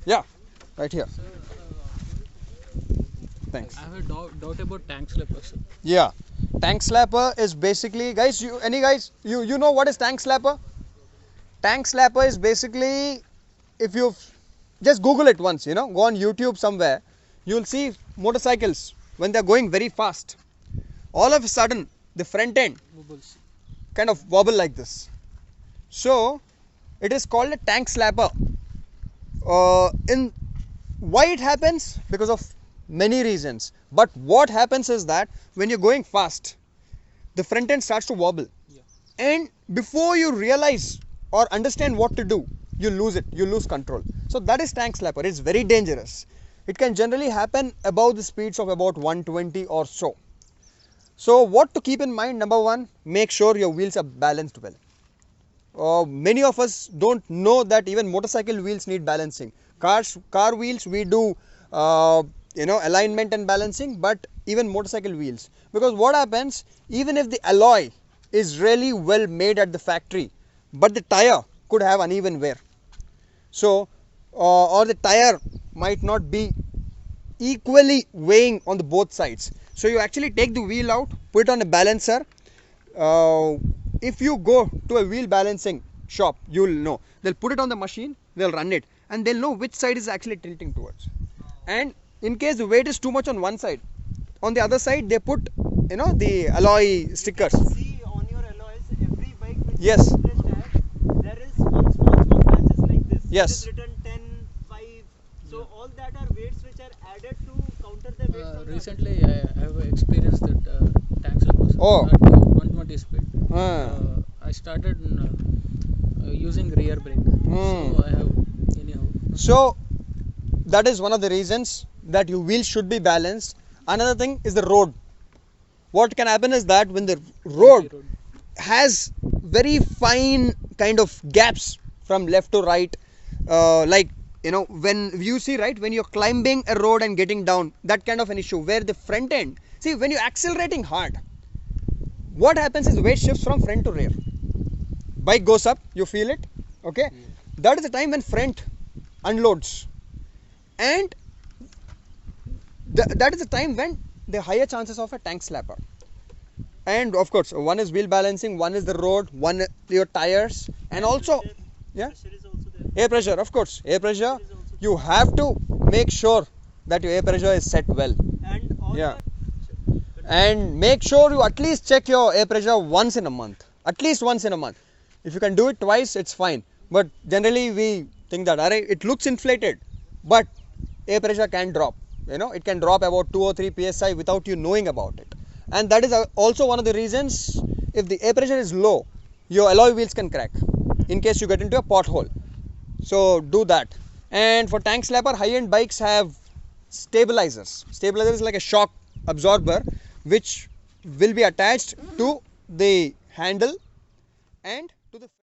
Yeah, right here. Sir, Thanks. I have a doubt about tank slapper, sir. Yeah, tank slapper is basically, guys, you know what is tank slapper? Tank slapper is basically, if you just Google it once, go on YouTube somewhere, you'll see motorcycles when they're going very fast. All of a sudden, the front end Bubbles. kind of wobble like this. So, it is called a tank slapper. In why it happens? Because of many reasons. But what happens is that when you're going fast, the front end starts to wobble. Yeah. And before you realize or understand what to do, you lose it, you lose control. So that is tank slapper. It's very dangerous. It can generally happen above the speeds of about 120 or so. So what to keep in mind? Number one, make sure your wheels are balanced well. Many of us don't know that even motorcycle wheels need balancing. Car wheels, we do alignment and balancing, but even motorcycle wheels, because what happens, even if the alloy is really well made at the factory, but the tire could have uneven wear, so or the tire might not be equally weighing on the both sides. So you actually take the wheel out, put it on a balancer. If you go to a wheel balancing shop, you'll know they'll put it on the machine, they'll run it, and they'll know which side is actually tilting towards. And in case the weight is too much on one side, on the other side they put the alloy stickers. See on your alloys, every bike which Yes. is published at, there is one small patches like this. Yes. It is written 10, 5. So all that are weights which are added to counter the weights on the other Recently, I have experienced that tank slapper, sir, Oh. at 120 speed. Ah. I started using rear brake. Hmm. So I have anyhow. So that is one of the reasons that your wheels should be balanced. Another thing is the road. What can happen is that when the road has very fine kind of gaps from left to right, like when you see, right, when you're climbing a road and getting down, that kind of an issue where the front end, see, when you're accelerating hard, what happens is weight shifts from front to rear. Bike goes up, you feel it, okay? That is the time when front unloads, and that is the time when the higher chances of a tank slapper. And of course, one is wheel balancing, one is the road, one your tires, and also yeah, pressure is also there. air pressure. Of course, air pressure. Pressure is also You have to make sure that your air pressure is set well, And all yeah. the And make sure you at least check your air pressure once in a month, at least once in a month. If you can do it twice, it's fine, but generally we think that it looks inflated, but air pressure can drop. It can drop about 2 or 3 psi without you knowing about it. And that is also one of the reasons, if the air pressure is low, your alloy wheels can crack in case you get into a pothole. So do that. And for tank slapper, high-end bikes have stabilizers. Stabilizer is like a shock absorber which will be attached to the handle and to the